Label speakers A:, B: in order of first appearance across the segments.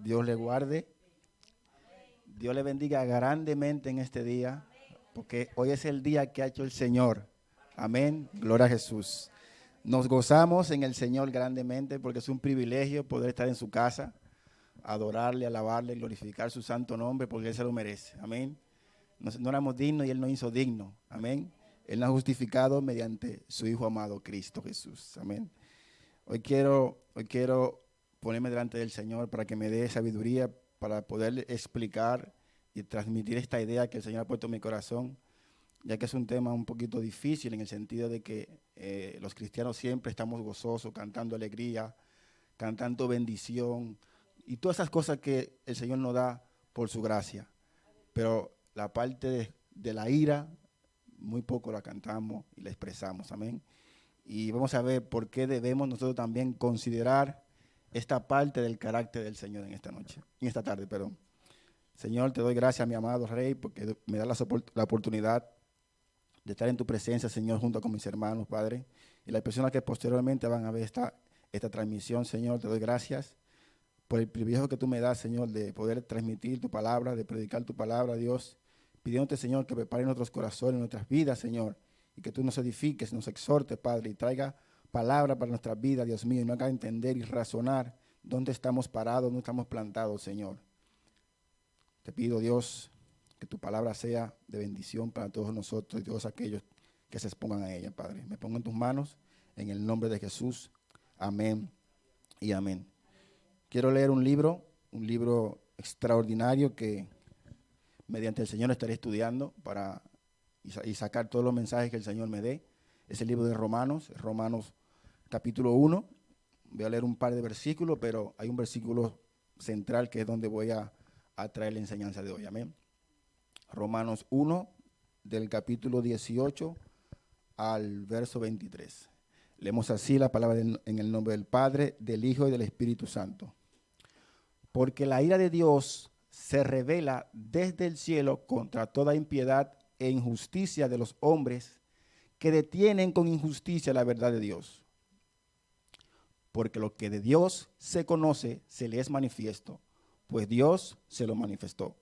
A: Dios le guarde. Dios le bendiga grandemente en este día, porque hoy es el día que ha hecho el Señor. Amén. Gloria a Jesús. Nos gozamos en el Señor grandemente porque es un privilegio poder estar en su casa, adorarle, alabarle, glorificar su santo nombre porque Él se lo merece. Amén. No éramos dignos y Él nos hizo dignos. Amén. Él nos ha justificado mediante su Hijo amado, Cristo Jesús. Amén. Hoy quiero ponerme delante del Señor para que me dé sabiduría para poder explicar y transmitir esta idea que el Señor ha puesto en mi corazón, ya que es un tema un poquito difícil en el sentido de que los cristianos siempre estamos gozosos, cantando alegría, cantando bendición y todas esas cosas que el Señor nos da por su gracia. Pero la parte de la ira, muy poco la cantamos y la expresamos. Amén. Y vamos a ver por qué debemos nosotros también considerar esta parte del carácter del Señor en esta noche, en esta tarde, perdón. Señor, te doy gracias, mi amado Rey, porque me da la oportunidad de estar en tu presencia, Señor, junto con mis hermanos, Padre, y las personas que posteriormente van a ver esta transmisión, Señor, te doy gracias por el privilegio que tú me das, Señor, de poder transmitir tu palabra, de predicar tu palabra, Dios, pidiéndote, Señor, que prepare nuestros corazones, nuestras vidas, Señor, y que tú nos edifiques, nos exhortes, Padre, y traiga palabra para nuestras vidas, Dios mío, y nos haga entender y razonar dónde estamos parados, dónde estamos plantados, Señor. Te pido, Dios, que tu palabra sea de bendición para todos nosotros y todos aquellos que se expongan a ella, Padre. Me pongo en tus manos, en el nombre de Jesús. Amén y amén. Quiero leer un libro extraordinario que mediante el Señor estaré estudiando y sacar todos los mensajes que el Señor me dé. Es el libro de Romanos capítulo 1. Voy a leer un par de versículos, pero hay un versículo central que es donde voy a traer la enseñanza de hoy. Amén. Romanos 1, del capítulo 18 al verso 23. Leemos así la palabra en el nombre del Padre, del Hijo y del Espíritu Santo. Porque la ira de Dios se revela desde el cielo contra toda impiedad e injusticia de los hombres que detienen con injusticia la verdad de Dios. Porque lo que de Dios se conoce se le es manifiesto, pues Dios se lo manifestó.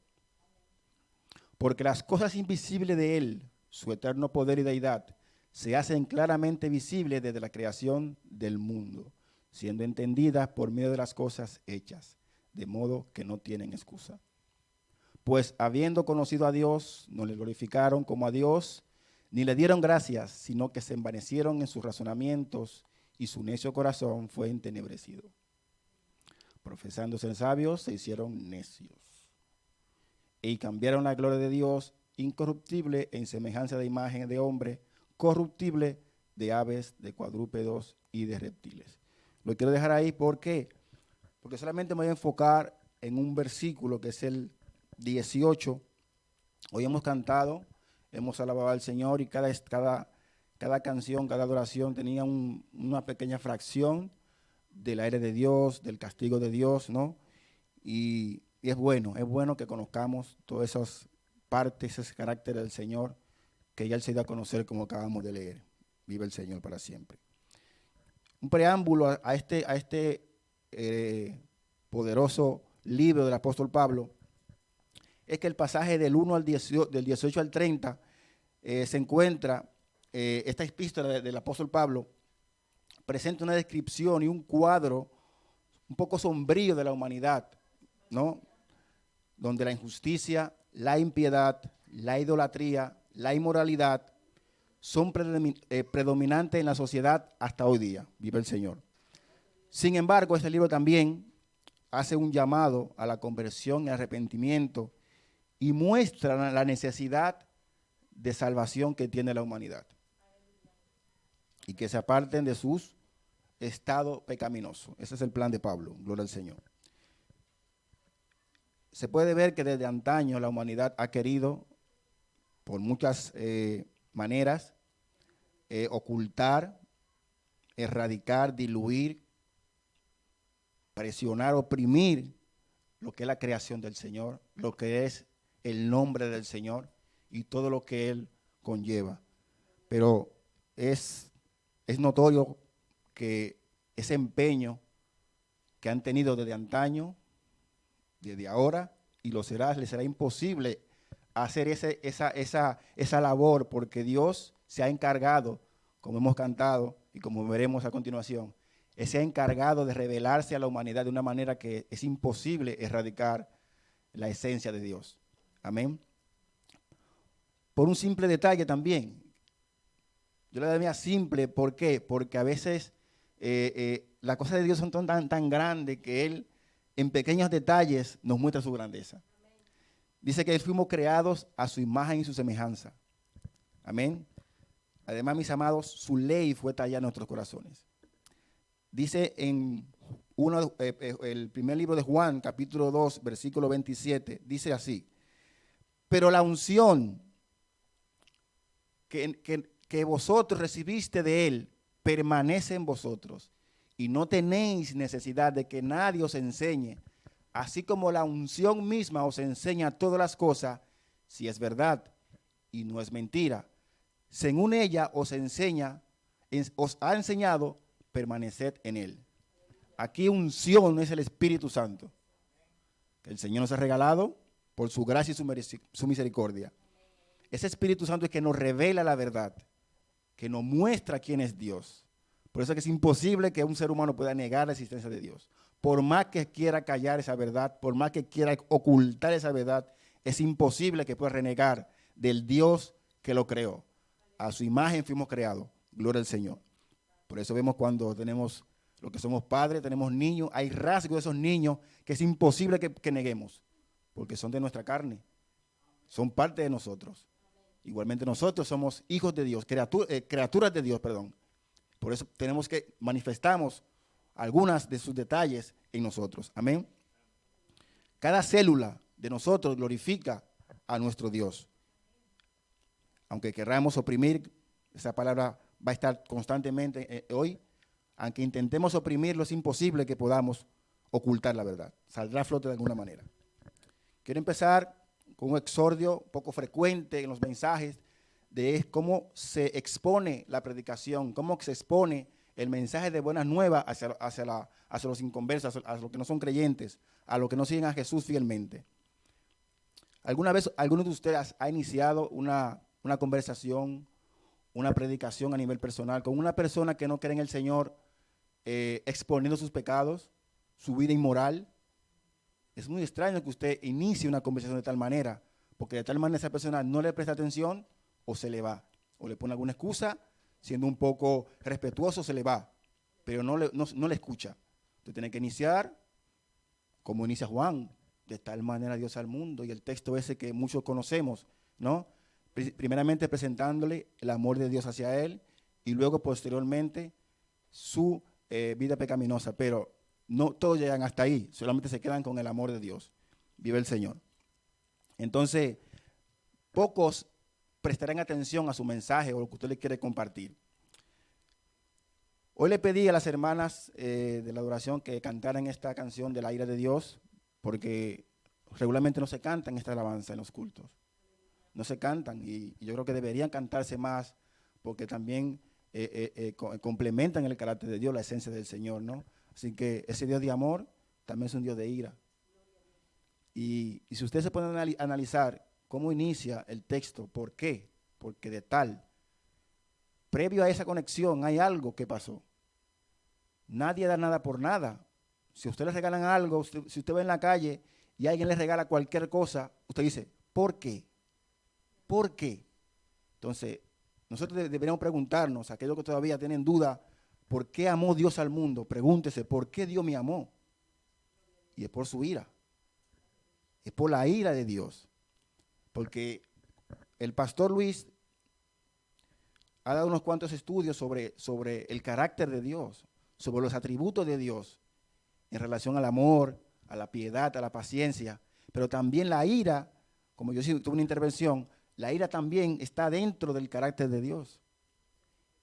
A: Porque las cosas invisibles de Él, su eterno poder y deidad, se hacen claramente visibles desde la creación del mundo, siendo entendidas por medio de las cosas hechas, de modo que no tienen excusa. Pues habiendo conocido a Dios, no le glorificaron como a Dios, ni le dieron gracias, sino que se envanecieron en sus razonamientos, y su necio corazón fue entenebrecido. Profesando ser sabios, se hicieron necios. Y cambiaron la gloria de Dios incorruptible en semejanza de imagen de hombre, corruptible de aves, de cuadrúpedos y de reptiles. Lo quiero dejar ahí, ¿por qué? Porque solamente me voy a enfocar en un versículo que es el 18. Hoy hemos cantado, hemos alabado al Señor y cada canción, cada adoración tenía una pequeña fracción del aire de Dios, del castigo de Dios, ¿no? Y es bueno que conozcamos todas esas partes, ese carácter del Señor, que ya Él se dio a conocer como acabamos de leer. Vive el Señor para siempre. Un preámbulo a este poderoso libro del apóstol Pablo es que el pasaje del 1 al 18, del 18 al 30 se encuentra, esta epístola del apóstol Pablo presenta una descripción y un cuadro un poco sombrío de la humanidad, ¿no? Donde la injusticia, la impiedad, la idolatría, la inmoralidad son predominantes en la sociedad hasta hoy día. Vive el Señor. Sin embargo, este libro también hace un llamado a la conversión y arrepentimiento y muestra la necesidad de salvación que tiene la humanidad y que se aparten de sus estados pecaminosos. Ese es el plan de Pablo, gloria al Señor. Se puede ver que desde antaño la humanidad ha querido, por muchas maneras, ocultar, erradicar, diluir, presionar, oprimir lo que es la creación del Señor, lo que es el nombre del Señor y todo lo que Él conlleva. Pero es notorio que ese empeño que han tenido desde antaño desde ahora, y lo será, le será imposible hacer esa labor, porque Dios se ha encargado, como hemos cantado y como veremos a continuación, Él se ha encargado de revelarse a la humanidad de una manera que es imposible erradicar la esencia de Dios. Amén. Por un simple detalle también. Yo le daría simple, ¿por qué? Porque a veces las cosas de Dios son tan grandes que Él en pequeños detalles nos muestra su grandeza. Dice que fuimos creados a su imagen y su semejanza. Amén. Además, mis amados, su ley fue tallada en nuestros corazones. Dice en el primer libro de Juan, capítulo 2, versículo 27, dice así: pero la unción que vosotros recibiste de Él permanece en vosotros, y no tenéis necesidad de que nadie os enseñe, así como la unción misma os enseña todas las cosas, si es verdad y no es mentira. Según ella os ha enseñado, permaneced en Él. Aquí unción es el Espíritu Santo, que el Señor nos ha regalado por su gracia y su misericordia. Ese Espíritu Santo es que nos revela la verdad, que nos muestra quién es Dios. Por eso es que es imposible que un ser humano pueda negar la existencia de Dios. Por más que quiera callar esa verdad, por más que quiera ocultar esa verdad, es imposible que pueda renegar del Dios que lo creó. A su imagen fuimos creados. Gloria al Señor. Por eso vemos cuando tenemos, los que somos padres, tenemos niños, hay rasgos de esos niños que es imposible que neguemos, porque son de nuestra carne, son parte de nosotros. Igualmente nosotros somos hijos de Dios, criaturas de Dios, perdón. Por eso tenemos que manifestamos algunas de sus detalles en nosotros. Amén. Cada célula de nosotros glorifica a nuestro Dios. Aunque queramos oprimir, esa palabra va a estar constantemente hoy. Aunque intentemos oprimirlo, es imposible que podamos ocultar la verdad. Saldrá a flote de alguna manera. Quiero empezar con un exordio poco frecuente en los mensajes de cómo se expone la predicación, cómo se expone el mensaje de buenas nuevas hacia los inconversos, a los que no son creyentes, a los que no siguen a Jesús fielmente. ¿Alguna vez alguno de ustedes ha iniciado una conversación, una predicación a nivel personal con una persona que no cree en el Señor, exponiendo sus pecados, su vida inmoral? Es muy extraño que usted inicie una conversación de tal manera, porque de tal manera esa persona no le presta atención o se le va, o le pone alguna excusa, siendo un poco respetuoso se le va, pero no le escucha. Usted tiene que iniciar como inicia Juan: de tal manera Dios al mundo, y el texto ese que muchos conocemos, ¿no? Primeramente presentándole el amor de Dios hacia él, y luego posteriormente su vida pecaminosa, pero no todos llegan hasta ahí, solamente se quedan con el amor de Dios. Vive el Señor. Entonces, pocos prestarán atención a su mensaje o lo que usted le quiere compartir. Hoy le pedí a las hermanas de la adoración que cantaran esta canción de la ira de Dios, porque regularmente no se cantan esta alabanza en los cultos. No se cantan, y yo creo que deberían cantarse más, porque también complementan el carácter de Dios, la esencia del Señor, ¿no? Así que ese Dios de amor también es un Dios de ira. Y si ustedes se pueden analizar cómo inicia el texto, ¿por qué? Porque de tal, previo a esa conexión hay algo que pasó. Nadie da nada por nada. Si a usted le regalan algo, si usted va en la calle y alguien le regala cualquier cosa, usted dice, ¿por qué? ¿Por qué? Entonces, nosotros deberíamos preguntarnos, aquellos que todavía tienen duda, ¿por qué amó Dios al mundo? Pregúntese, ¿por qué Dios me amó? Y es por su ira. Es por la ira de Dios. Porque el pastor Luis ha dado unos cuantos estudios sobre el carácter de Dios, sobre los atributos de Dios en relación al amor, a la piedad, a la paciencia, pero también la ira, como yo sí tuve una intervención, la ira también está dentro del carácter de Dios.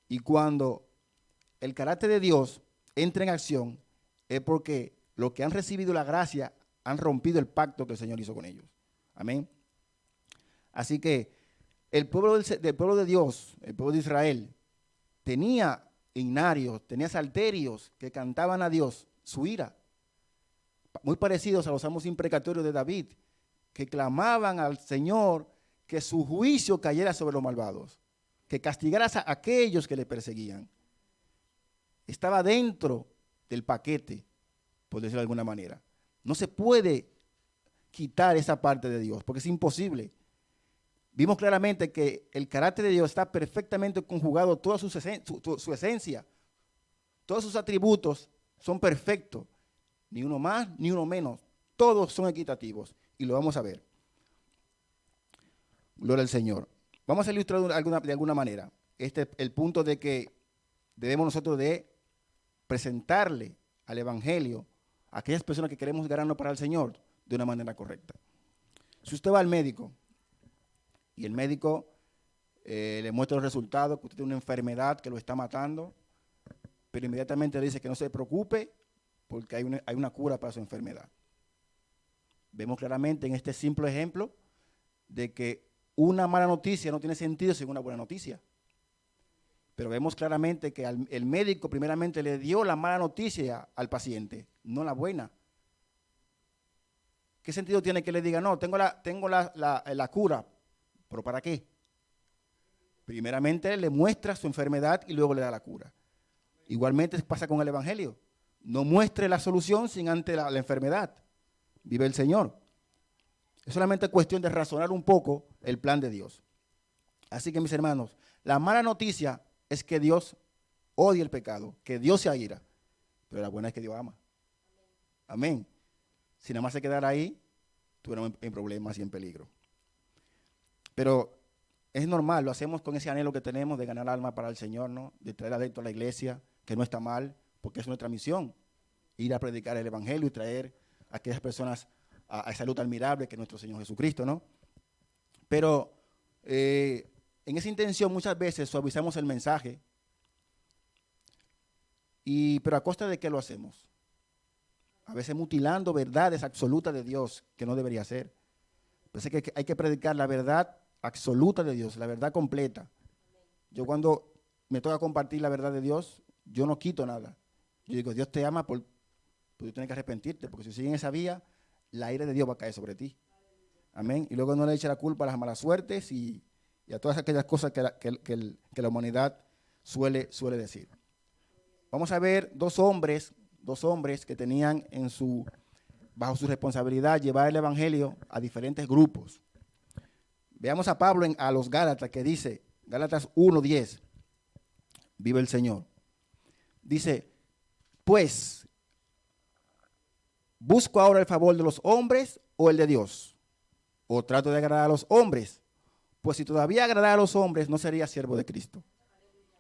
A: Y cuando el carácter de Dios entra en acción, es porque los que han recibido la gracia han rompido el pacto que el Señor hizo con ellos. Amén. Así que el pueblo del pueblo de Dios, el pueblo de Israel, tenía himnarios, tenía salterios que cantaban a Dios su ira. muy parecidos a los salmos imprecatorios de David, que clamaban al Señor que su juicio cayera sobre los malvados, que castigara a aquellos que le perseguían. Estaba dentro del paquete, por decirlo de alguna manera. No se puede quitar esa parte de Dios, porque es imposible. Vimos claramente que el carácter de Dios está perfectamente conjugado, toda su esencia, todos sus atributos son perfectos, ni uno más ni uno menos, todos son equitativos, y lo vamos a ver. Gloria al Señor. Vamos a ilustrar de alguna manera el punto de que debemos nosotros de presentarle al Evangelio a aquellas personas que queremos ganarnos para el Señor de una manera correcta. Si usted va al médico y el médico le muestra los resultados, que usted tiene una enfermedad que lo está matando, pero inmediatamente le dice que no se preocupe porque hay una cura para su enfermedad. Vemos claramente en este simple ejemplo de que una mala noticia no tiene sentido sin una buena noticia. Pero vemos claramente que el médico primeramente le dio la mala noticia al paciente, no la buena. ¿Qué sentido tiene que le diga, no, tengo la cura, pero ¿para qué? Primeramente le muestra su enfermedad y luego le da la cura. Igualmente pasa con el Evangelio. No muestre la solución sin antes la enfermedad. Vive el Señor. Es solamente cuestión de razonar un poco el plan de Dios. Así que, mis hermanos, la mala noticia es que Dios odia el pecado, que Dios se aira. Pero la buena es que Dios ama. Amén. Si nada más se quedara ahí, estuviéramos en problemas y en peligro. Pero es normal, lo hacemos con ese anhelo que tenemos de ganar alma para el Señor, ¿no? De traer adentro a la iglesia, que no está mal, porque es nuestra misión, ir a predicar el Evangelio y traer a aquellas personas a esa luz admirable que es nuestro Señor Jesucristo, ¿no? Pero en esa intención muchas veces suavizamos el mensaje, pero ¿a costa de qué lo hacemos? A veces mutilando verdades absolutas de Dios que no debería ser. Pues que hay que predicar la verdad absoluta de Dios, la verdad completa. Yo cuando me toca compartir la verdad de Dios, yo no quito nada. Yo digo, Dios te ama, pues tú tienes que arrepentirte, porque si sigues en esa vía, la ira de Dios va a caer sobre ti. Amén. Y luego no le eche la culpa a las malas suertes y a todas aquellas cosas que la humanidad suele decir. Vamos a ver dos hombres que tenían bajo su responsabilidad llevar el Evangelio a diferentes grupos. Veamos a Pablo a los Gálatas, que dice, Gálatas 1:10, vive el Señor. Dice, pues, ¿busco ahora el favor de los hombres o el de Dios? ¿O trato de agradar a los hombres? Pues si todavía agradara a los hombres, no sería siervo de Cristo.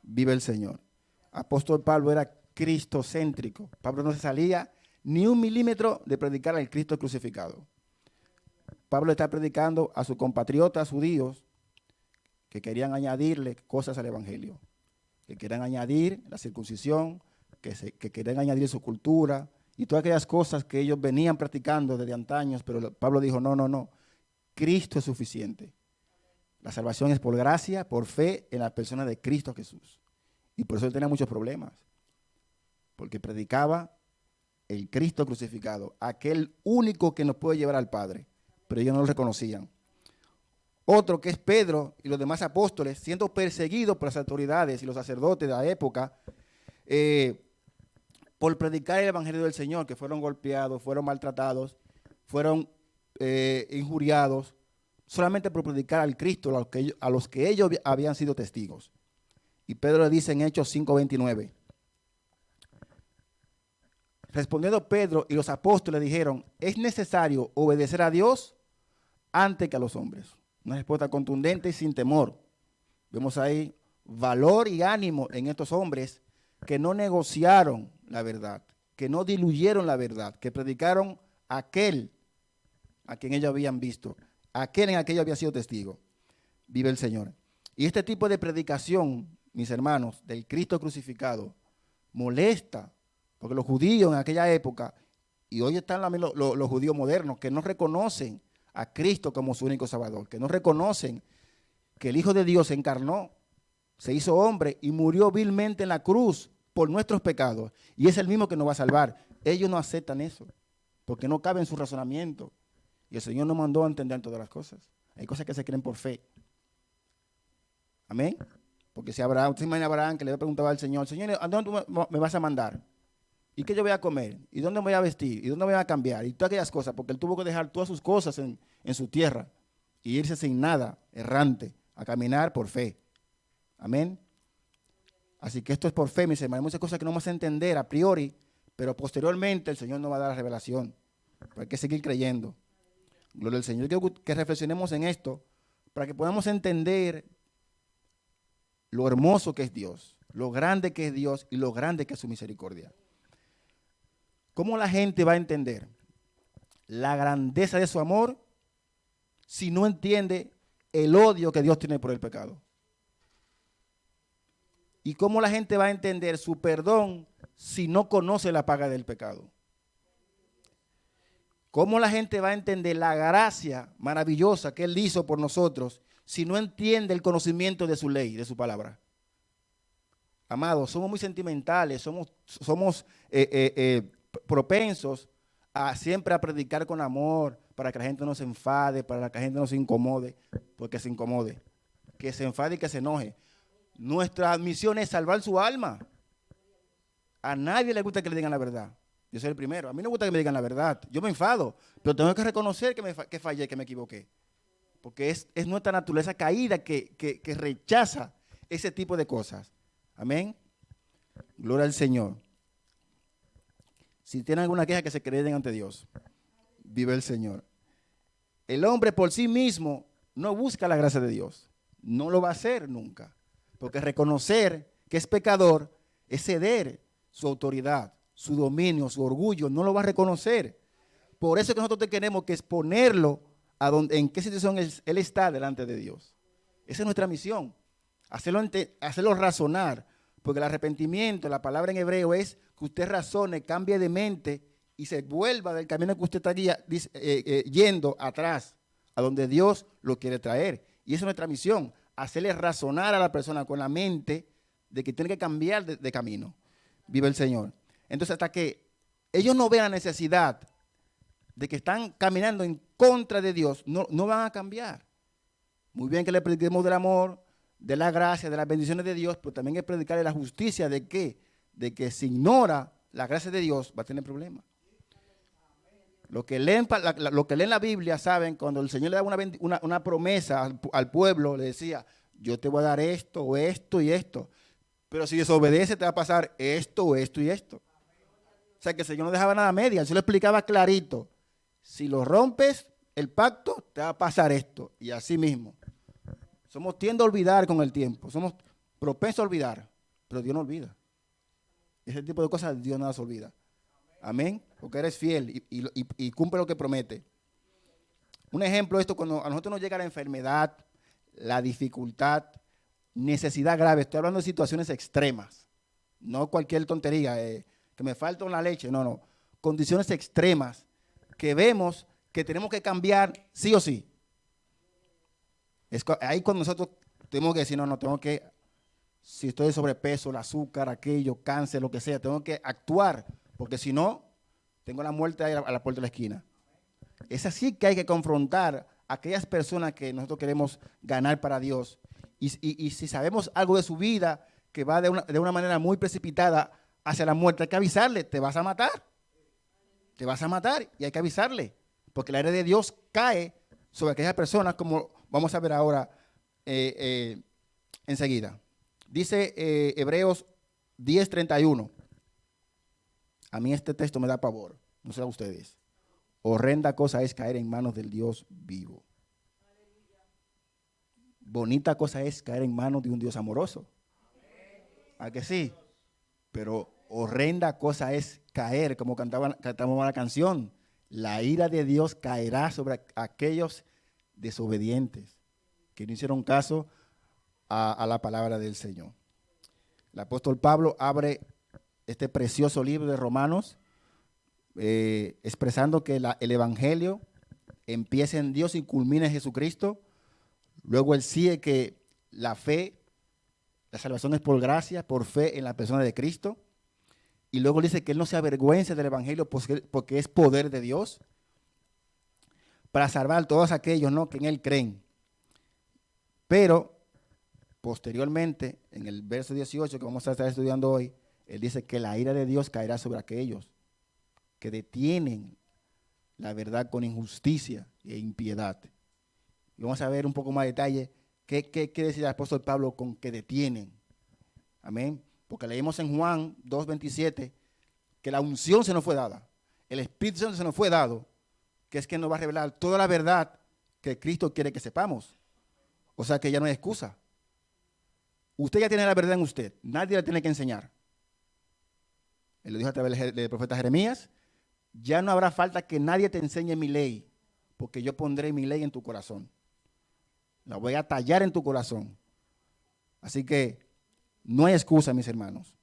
A: Vive el Señor. Apóstol Pablo era cristocéntrico. Pablo no se salía ni un milímetro de predicar al Cristo crucificado. Pablo está predicando a sus compatriotas judíos que querían añadirle cosas al Evangelio, que querían añadir la circuncisión, que querían añadir su cultura y todas aquellas cosas que ellos venían practicando desde antaños, pero Pablo dijo, no, Cristo es suficiente. La salvación es por gracia, por fe en la persona de Cristo Jesús. Y por eso él tenía muchos problemas, porque predicaba el Cristo crucificado, aquel único que nos puede llevar al Padre, pero ellos no lo reconocían. Otro, que es Pedro y los demás apóstoles, siendo perseguidos por las autoridades y los sacerdotes de la época, por predicar el Evangelio del Señor, que fueron golpeados, fueron maltratados, fueron injuriados, solamente por predicar al Cristo a los que ellos habían sido testigos. Y Pedro le dice en Hechos 5:29, respondiendo Pedro y los apóstoles dijeron, es necesario obedecer a Dios antes que a los hombres. Una respuesta contundente y sin temor. Vemos ahí valor y ánimo en estos hombres que no negociaron la verdad, que no diluyeron la verdad, que predicaron a aquel a quien ellos habían visto, a aquel en aquello había sido testigo. Vive el Señor. Y este tipo de predicación, mis hermanos, del Cristo crucificado, molesta, porque los judíos en aquella época, y hoy están los judíos modernos, que no reconocen a Cristo como su único Salvador, que no reconocen que el Hijo de Dios se encarnó, se hizo hombre y murió vilmente en la cruz por nuestros pecados, y es el mismo que nos va a salvar. Ellos no aceptan eso. porque no cabe en su razonamiento. Y el Señor nos mandó a entender todas las cosas. Hay cosas que se creen por fe. Amén. Porque si Abraham, usted imagina a Abraham que le preguntaba al Señor, Señor, ¿a dónde tú me vas a mandar? ¿Y qué yo voy a comer? ¿Y dónde me voy a vestir? ¿Y dónde me voy a cambiar? Y todas aquellas cosas, porque él tuvo que dejar todas sus cosas en su tierra y irse sin nada, errante, a caminar por fe. Amén. Así que esto es por fe, mis hermanos. Hay muchas cosas que no vamos a entender a priori, pero posteriormente el Señor nos va a dar la revelación. Pero hay que seguir creyendo. Gloria al Señor. Yo quiero que reflexionemos en esto para que podamos entender lo hermoso que es Dios, lo grande que es Dios y lo grande que es su misericordia. ¿Cómo la gente va a entender la grandeza de su amor si no entiende el odio que Dios tiene por el pecado? ¿Y cómo la gente va a entender su perdón si no conoce la paga del pecado? ¿Cómo la gente va a entender la gracia maravillosa que Él hizo por nosotros si no entiende el conocimiento de su ley, de su palabra? Amados, somos muy sentimentales, somos propensos a siempre a predicar con amor para que la gente no se enfade, para que la gente no se incomode, porque se incomode, que se enfade y que se enoje. Nuestra misión es salvar su alma. A nadie le gusta que le digan la verdad. Yo soy el primero. A mí no me gusta que me digan la verdad. Yo me enfado, pero tengo que reconocer que fallé, que me equivoqué. Porque es nuestra naturaleza caída que rechaza ese tipo de cosas. Amén. Gloria al Señor. Si tienen alguna queja, que se queden ante Dios. Vive el Señor. El hombre por sí mismo no busca la gracia de Dios. No lo va a hacer nunca. Porque reconocer que es pecador es ceder su autoridad, su dominio, su orgullo. No lo va a reconocer. Por eso es que nosotros tenemos que exponerlo a en qué situación él está delante de Dios. Esa es nuestra misión. Hacerlo razonar. Porque el arrepentimiento, la palabra en hebreo es que usted razone, cambie de mente y se vuelva del camino que usted está yendo atrás, a donde Dios lo quiere traer. Y esa es nuestra misión, hacerle razonar a la persona con la mente de que tiene que cambiar de camino. Vive el Señor. Entonces, hasta que ellos no vean la necesidad de que están caminando en contra de Dios, no van a cambiar. Muy bien que le prediquemos del amor, de la gracia, de las bendiciones de Dios, pero también es predicarle la justicia de que si ignora la gracia de Dios va a tener problemas. Los que leen la Biblia saben, cuando el Señor le daba una promesa al pueblo, le decía, yo te voy a dar esto, o esto y esto, pero si desobedece te va a pasar esto, o esto y esto. O sea que el Señor no dejaba nada a media, el Señor lo explicaba clarito. Si lo rompes, el pacto, te va a pasar esto, y así mismo. Tiende a olvidar con el tiempo, somos propensos a olvidar, pero Dios no olvida. Ese tipo de cosas Dios no las olvida. Amén, porque eres fiel y cumple lo que promete. Un ejemplo de esto, cuando a nosotros nos llega la enfermedad, la dificultad, necesidad grave, estoy hablando de situaciones extremas, no cualquier tontería, que me falta una leche, no, condiciones extremas que vemos que tenemos que cambiar sí o sí. Ahí cuando nosotros tenemos que decir, no, tengo que, si estoy de sobrepeso, el azúcar, aquello, cáncer, lo que sea, tengo que actuar, porque si no, tengo la muerte ahí a la puerta de la esquina. Es así que hay que confrontar a aquellas personas que nosotros queremos ganar para Dios. Y si sabemos algo de su vida que va de una manera muy precipitada hacia la muerte, hay que avisarle, te vas a matar. Te vas a matar y hay que avisarle, porque la ira de Dios cae sobre aquellas personas, como vamos a ver ahora enseguida. Dice Hebreos 10:31. A mí este texto me da pavor, no sé a ustedes. Horrenda cosa es caer en manos del Dios vivo. Bonita cosa es caer en manos de un Dios amoroso. ¿A que sí? Pero horrenda cosa es caer, como cantamos la canción. La ira de Dios caerá sobre aquellos desobedientes que no hicieron caso a la palabra del Señor. El apóstol Pablo abre este precioso libro de Romanos expresando que el evangelio empieza en Dios y culmina en Jesucristo. Luego él sigue que la fe, la salvación es por gracia, por fe en la persona de Cristo. y luego dice que él no se avergüence del evangelio porque es poder de Dios para salvar a todos aquellos, ¿no?, que en él creen. Pero posteriormente, en el verso 18 que vamos a estar estudiando hoy, él dice que la ira de Dios caerá sobre aquellos que detienen la verdad con injusticia e impiedad. Y vamos a ver un poco más de detalle qué decía el apóstol Pablo con que detienen. Amén. Porque leímos en Juan 2:27 que la unción se nos fue dada. El Espíritu Santo se nos fue dado, que es que nos va a revelar toda la verdad que Cristo quiere que sepamos. O sea que ya no hay excusa. Usted ya tiene la verdad en usted. Nadie la tiene que enseñar. Él lo dijo a través del profeta Jeremías. Ya no habrá falta que nadie te enseñe mi ley, porque yo pondré mi ley en tu corazón. La voy a tallar en tu corazón. Así que no hay excusa, mis hermanos.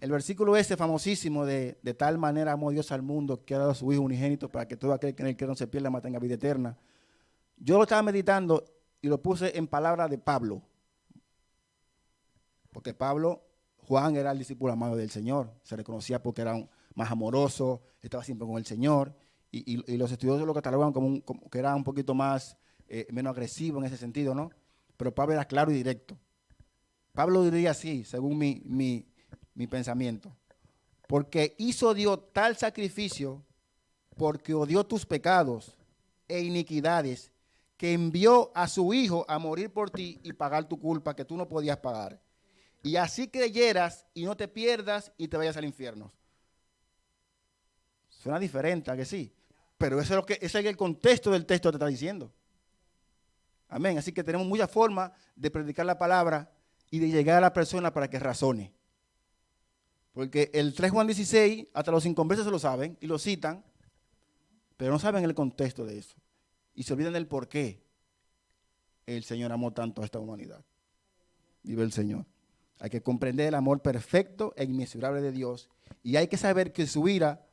A: El versículo ese famosísimo de tal manera amó Dios al mundo que ha dado a su Hijo unigénito para que todo aquel que en él cree no se pierda, mas tenga vida eterna. Yo lo estaba meditando y lo puse en palabras de Pablo. Porque Juan era el discípulo amado del Señor. Se reconocía porque era más amoroso, estaba siempre con el Señor. Y los estudiosos lo catalogan como que era un poquito más, menos agresivo en ese sentido, ¿no? Pero Pablo era claro y directo. Pablo diría así, según mi pensamiento. Porque hizo Dios tal sacrificio, porque odió tus pecados e iniquidades, que envió a su Hijo a morir por ti y pagar tu culpa que tú no podías pagar. Y así creyeras y no te pierdas y te vayas al infierno. Suena diferente, ¿a que sí? Pero ese es el contexto del texto que te está diciendo. Amén. Así que tenemos muchas formas de predicar la palabra y de llegar a la persona para que razone. Porque el 3 Juan 16, hasta los inconversos se lo saben y lo citan, pero no saben el contexto de eso. Y se olvidan del por qué el Señor amó tanto a esta humanidad. Vive el Señor. Hay que comprender el amor perfecto e inmesurable de Dios. Y hay que saber que su ira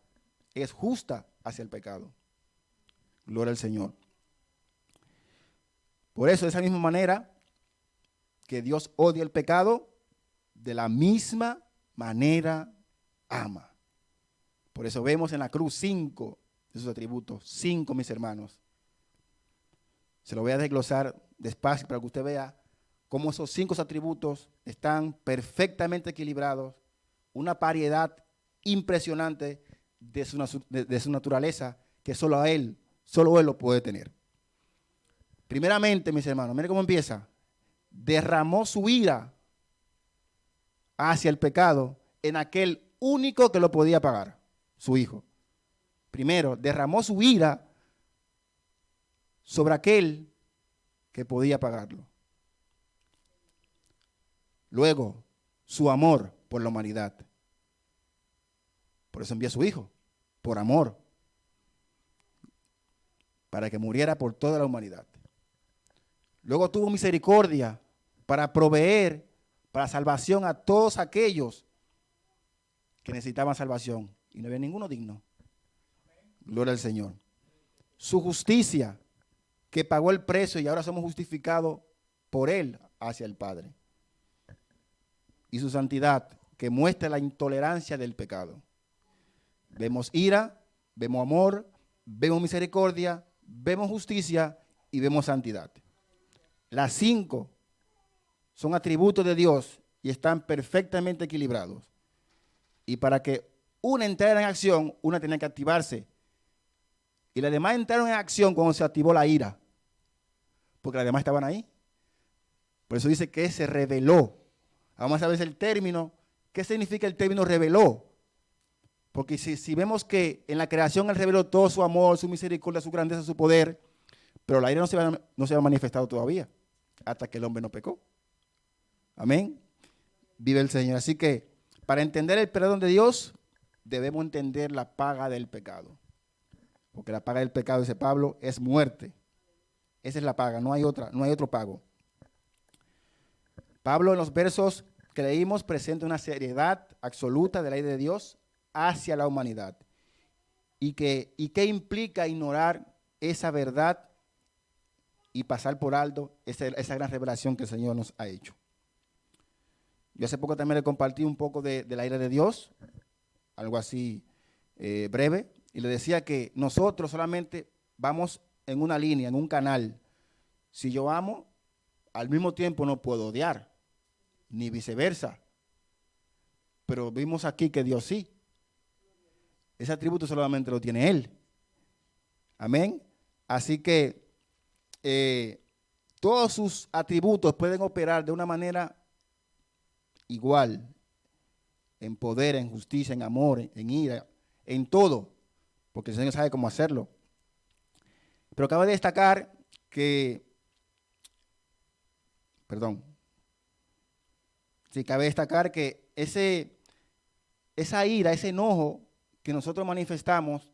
A: es justa hacia el pecado. Gloria al Señor. Por eso, de esa misma manera que Dios odia el pecado, de la misma manera ama. Por eso vemos en la cruz 5 de sus atributos. 5, mis hermanos. Se lo voy a desglosar despacio para que usted vea cómo esos 5 atributos están perfectamente equilibrados, una variedad impresionante de su naturaleza que solo Él lo puede tener. Primeramente, mis hermanos, miren cómo empieza. Derramó su ira hacia el pecado en aquel único que lo podía pagar, su Hijo. Primero, derramó su ira sobre aquel que podía pagarlo. Luego, su amor por la humanidad. Por eso envió a su Hijo, por amor, para que muriera por toda la humanidad. Luego tuvo misericordia para proveer para salvación a todos aquellos que necesitaban salvación. Y no había ninguno digno. Gloria al Señor. Su justicia, que pagó el precio y ahora somos justificados por Él hacia el Padre. Y su santidad, que muestra la intolerancia del pecado. Vemos ira, vemos amor, vemos misericordia, vemos justicia y vemos santidad. Las 5 son atributos de Dios y están perfectamente equilibrados. Y para que una entrara en acción, una tenía que activarse. Y las demás entraron en acción cuando se activó la ira. Porque las demás estaban ahí. Por eso dice que se reveló. Vamos a ver el término. ¿Qué significa el término reveló? Porque si vemos que en la creación Él reveló todo su amor, su misericordia, su grandeza, su poder, pero la ira no se ha manifestado todavía, hasta que el hombre no pecó. Amén. Vive el Señor. Así que para entender el perdón de Dios, debemos entender la paga del pecado. Porque la paga del pecado, dice Pablo, es muerte. Esa es la paga, no hay otro pago. Pablo en los versos que leímos presenta una seriedad absoluta de la ira de Dios hacia la humanidad. ¿Y qué implica ignorar esa verdad y pasar por alto esa gran revelación que el Señor nos ha hecho? Yo hace poco también le compartí un poco de la ira de Dios, algo así breve, y le decía que nosotros solamente vamos en una línea, en un canal. Si yo amo, al mismo tiempo no puedo odiar, ni viceversa. Pero vimos aquí que Dios sí. Ese atributo solamente lo tiene Él. Amén. Así que todos sus atributos pueden operar de una manera igual, en poder, en justicia, en amor, en ira, en todo, porque el Señor sabe cómo hacerlo. Pero cabe destacar que, cabe destacar que esa ira, ese enojo que nosotros manifestamos,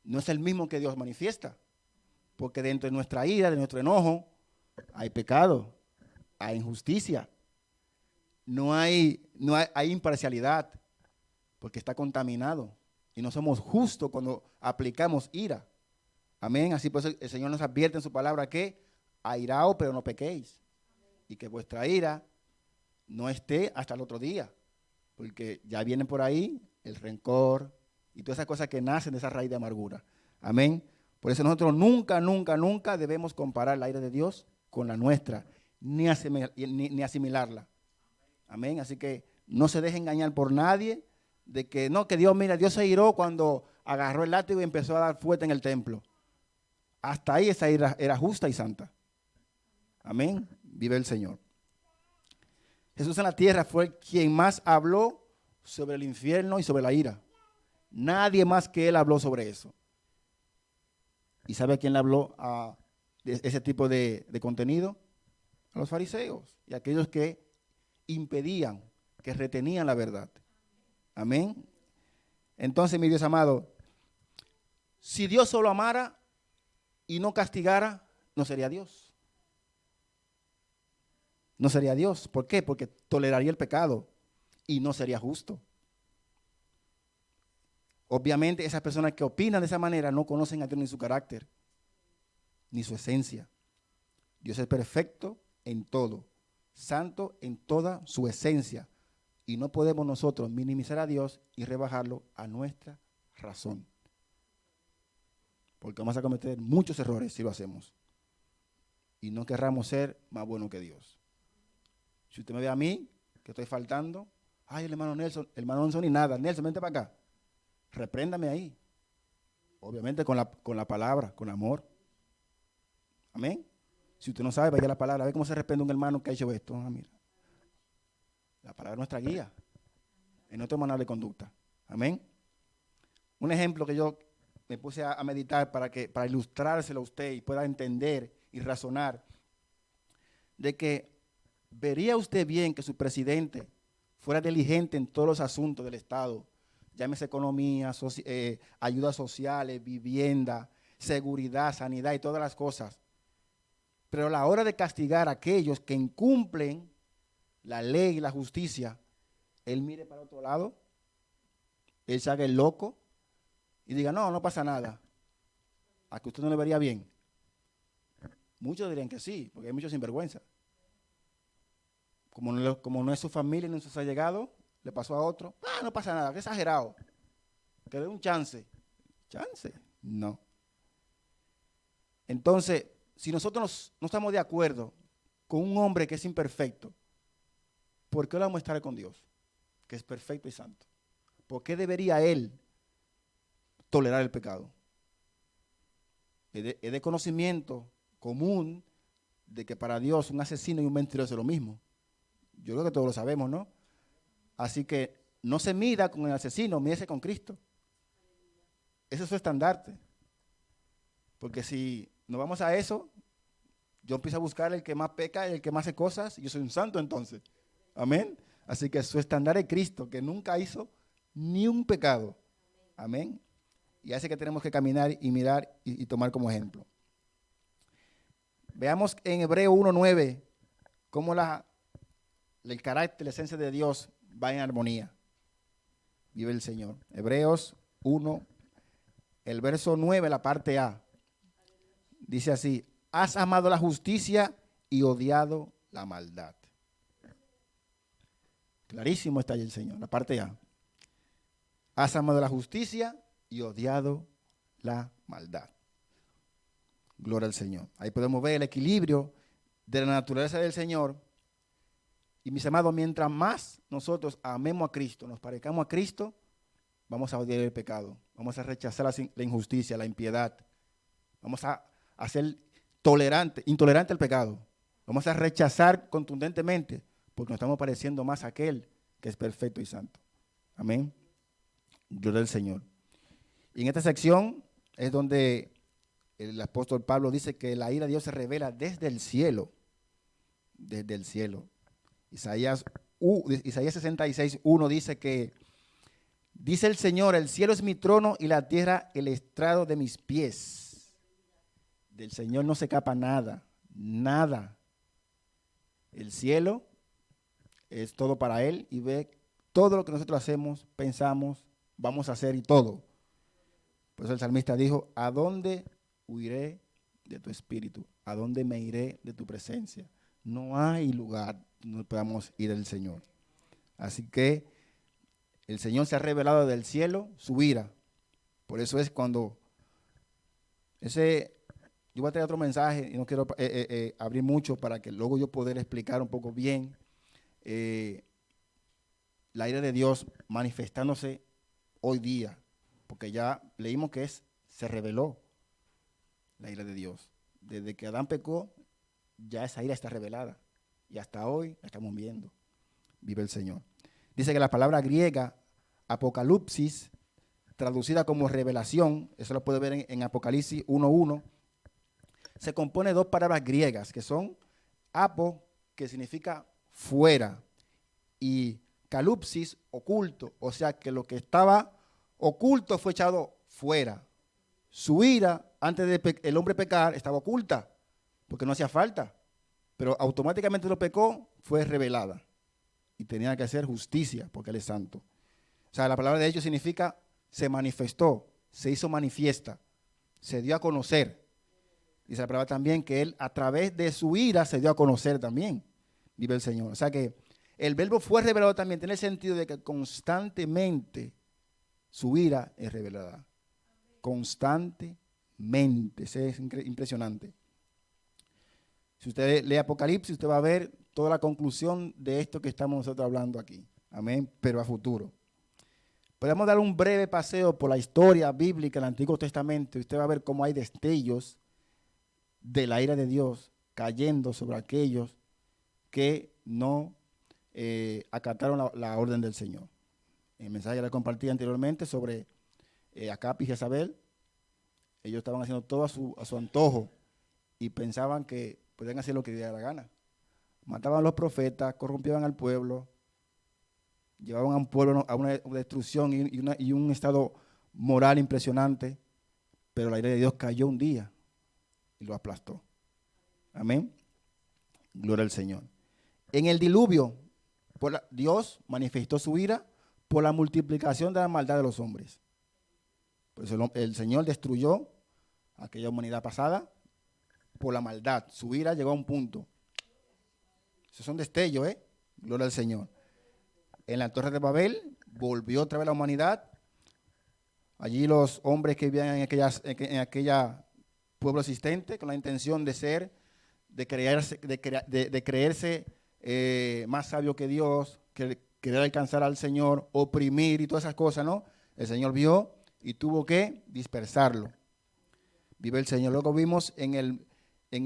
A: no es el mismo que Dios manifiesta, porque dentro de nuestra ira, de nuestro enojo, hay pecado, hay injusticia, hay imparcialidad, porque está contaminado y no somos justos cuando aplicamos ira. Amén. Así pues el Señor nos advierte en su palabra que airaos, pero no pequéis, y que vuestra ira no esté hasta el otro día, porque ya viene por ahí el rencor y todas esas cosas que nacen de esa raíz de amargura. Amén. Por eso nosotros nunca, nunca, nunca debemos comparar la ira de Dios con la nuestra, ni asimilarla. Amén. Así que no se deje engañar por nadie de que no, que Dios, mira, Dios se iró cuando agarró el látigo y empezó a dar fuerte en el templo. Hasta ahí esa ira era justa y santa. Amén. Vive el Señor. Jesús en la tierra fue quien más habló sobre el infierno y sobre la ira. Nadie más que Él habló sobre eso. ¿Y sabe a quién le habló de ese tipo de contenido? A los fariseos y a aquellos que impedían, que retenían la verdad. Amén. Entonces, mi Dios amado, si Dios solo amara y no castigara, no sería Dios. No sería Dios. ¿Por qué? Porque toleraría el pecado y no sería justo. Obviamente esas personas que opinan de esa manera no conocen a Dios ni su carácter, ni su esencia. Dios es perfecto en todo, santo en toda su esencia. Y no podemos nosotros minimizar a Dios y rebajarlo a nuestra razón. Porque vamos a cometer muchos errores si lo hacemos. Y no querramos ser más buenos que Dios. Si usted me ve a mí, que estoy faltando, ay, el hermano Nelson ni nada. Nelson, vente para acá. Repréndame ahí. Obviamente con la palabra, con amor. Amén. Si usted no sabe, vaya a la palabra. Ve cómo se reprende un hermano que ha hecho esto. Mira. La palabra es nuestra guía. Es nuestro manual de conducta. Amén. Un ejemplo que yo me puse a meditar para ilustrárselo a usted y pueda entender y razonar, de que vería usted bien que su presidente fuera diligente en todos los asuntos del Estado, llámese economía, ayudas sociales, vivienda, seguridad, sanidad y todas las cosas. Pero a la hora de castigar a aquellos que incumplen la ley y la justicia, él mire para otro lado, él se haga el loco y diga, no pasa nada. ¿A que usted no le vería bien? Muchos dirían que sí, porque hay muchos sinvergüenza. Como no es su familia ni sus allegados, le pasó a otro. No pasa nada, qué exagerado. Que dé un chance. ¿Chance? No. Entonces, si nosotros no estamos de acuerdo con un hombre que es imperfecto, ¿por qué lo vamos a estar con Dios, que es perfecto y santo? ¿Por qué debería Él tolerar el pecado? Es de conocimiento común de que para Dios un asesino y un mentiroso es lo mismo. Yo creo que todos lo sabemos, ¿no? Así que no se mida con el asesino, mídese con Cristo. Ese es su estandarte. Porque si nos vamos a eso, yo empiezo a buscar el que más peca, el que más hace cosas, y yo soy un santo entonces. Amén. Así que su estándar es Cristo, que nunca hizo ni un pecado. Amén. Y hace que tenemos que caminar y mirar y tomar como ejemplo. Veamos en Hebreo 1:9 cómo el carácter, la esencia de Dios va en armonía. Vive el Señor. Hebreos 1, el verso 9, la parte A. Dice así: has amado la justicia y odiado la maldad. Clarísimo está ahí el Señor, la parte A. Has amado la justicia y odiado la maldad. Gloria al Señor. Ahí podemos ver el equilibrio de la naturaleza del Señor. Y mis amados, mientras más nosotros amemos a Cristo, nos parezcamos a Cristo, vamos a odiar el pecado, vamos a rechazar la injusticia, la impiedad, vamos a ser intolerante al pecado, vamos a rechazar contundentemente, porque nos estamos pareciendo más a aquel que es perfecto y santo. Amén. Gloria al Señor. Y en esta sección es donde el apóstol Pablo dice que la ira de Dios se revela desde el cielo. Desde el cielo. Isaías 66:1 dice que, dice el Señor, el cielo es mi trono y la tierra el estrado de mis pies. Del Señor no se escapa nada, nada. El cielo es todo para Él y ve todo lo que nosotros hacemos, pensamos, vamos a hacer y todo. Por eso el salmista dijo, ¿a dónde huiré de tu espíritu? ¿A dónde me iré de tu presencia? No hay lugar donde podamos ir del Señor. Así que el Señor se ha revelado del cielo su ira. Por eso es cuando yo voy a traer otro mensaje y no quiero abrir mucho para que luego yo poder explicar un poco bien la ira de Dios manifestándose hoy día, porque ya leímos que se reveló la ira de Dios. Desde que Adán pecó, ya esa ira está revelada. Y hasta hoy la estamos viendo. Vive el Señor. Dice que la palabra griega, apocalipsis, traducida como revelación, eso lo puede ver en Apocalipsis 1:1, se compone de dos palabras griegas, que son apo, que significa fuera, y calupsis, oculto. O sea que lo que estaba oculto fue echado fuera. Su ira, antes de el hombre pecar, estaba oculta, porque no hacía falta. Pero automáticamente lo pecó, fue revelada. Y tenía que hacer justicia, porque Él es santo. O sea, la palabra de hecho significa se manifestó, se hizo manifiesta, se dio a conocer. Dice la palabra también que Él a través de su ira se dio a conocer también. Vive el Señor. O sea que el verbo fue revelado también, tiene el sentido de que constantemente su ira es revelada. Constantemente. Eso es impresionante. Si usted lee Apocalipsis, usted va a ver toda la conclusión de esto que estamos nosotros hablando aquí. Amén, pero a futuro. Podemos dar un breve paseo por la historia bíblica del Antiguo Testamento y usted va a ver cómo hay destellos de la ira de Dios cayendo sobre aquellos que no acataron la orden del Señor. En el mensaje que le compartí anteriormente sobre Acab y Jezabel, ellos estaban haciendo todo a su antojo y pensaban que podían hacer lo que les diera la gana. Mataban a los profetas, corrompían al pueblo, llevaban a un pueblo a una destrucción y un estado moral impresionante, pero la ira de Dios cayó un día y lo aplastó. Amén. Gloria al Señor. En el diluvio, Dios manifestó su ira por la multiplicación de la maldad de los hombres. Por eso el Señor destruyó aquella humanidad pasada por la maldad. Su ira llegó a un punto. Esos son destellos, Gloria al Señor. En la Torre de Babel volvió otra vez la humanidad. Allí los hombres que vivían en aquella pueblo existente con la intención de creerse más sabio que Dios, querer alcanzar al Señor, oprimir y todas esas cosas, ¿no? El Señor vio y tuvo que dispersarlo. Vive el Señor. Luego vimos en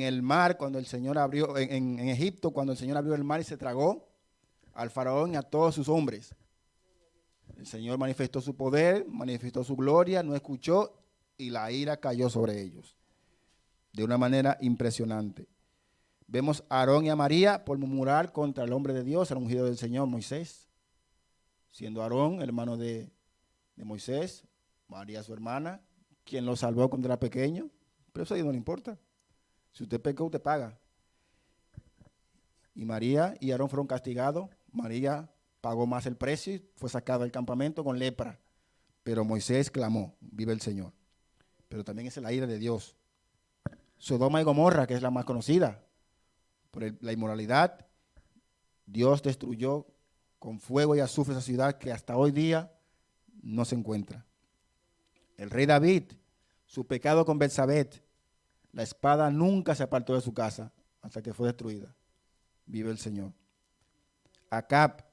A: el mar, cuando el Señor abrió, en Egipto, cuando el Señor abrió el mar y se tragó al faraón y a todos sus hombres. El Señor manifestó su poder, manifestó su gloria, no escuchó y la ira cayó sobre ellos de una manera impresionante. Vemos a Aarón y a María por murmurar contra el hombre de Dios, el ungido del Señor, Moisés. Siendo Aarón hermano de Moisés, María su hermana, quien lo salvó cuando era pequeño, pero eso a Dios no le importa. Si usted pecó, usted paga. Y María y Aarón fueron castigados. María pagó más el precio y fue sacada del campamento con lepra. Pero Moisés clamó, vive el Señor. Pero también es la ira de Dios. Sodoma y Gomorra, que es la más conocida, por la inmoralidad, Dios destruyó con fuego y azufre esa ciudad que hasta hoy día no se encuentra. El rey David, su pecado con Betsabé, la espada nunca se apartó de su casa hasta que fue destruida. Vive el Señor. Acab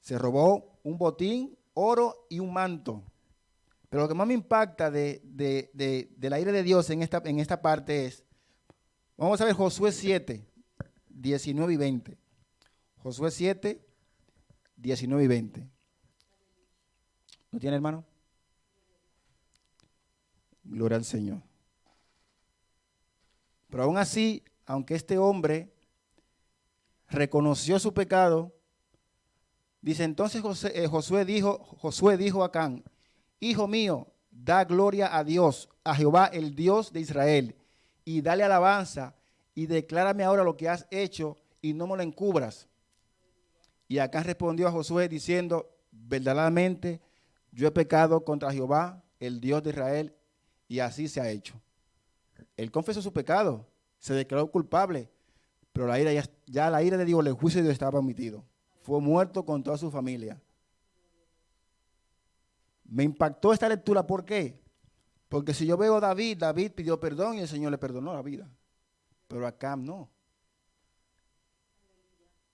A: se robó un botín, oro y un manto. Pero lo que más me impacta de la ira de Dios en esta parte es, vamos a ver Josué 7, 19 y 20. Josué 7, 19 y 20. ¿Lo tiene, hermano? Gloria al Señor. Pero aún así, aunque este hombre reconoció su pecado, dice entonces Josué dijo a Acán: Hijo mío, da gloria a Dios, a Jehová, el Dios de Israel, y dale alabanza, y declárame ahora lo que has hecho, y no me lo encubras. Y Acán respondió a Josué diciendo: verdaderamente yo he pecado contra Jehová, el Dios de Israel, y así se ha hecho. Él confesó su pecado, se declaró culpable, pero la ira ya la ira de Dios, el juicio de Dios estaba omitido. Fue muerto con toda su familia. Me impactó esta lectura, ¿por qué? Porque si yo veo a David pidió perdón y el Señor le perdonó la vida. Pero Acab no.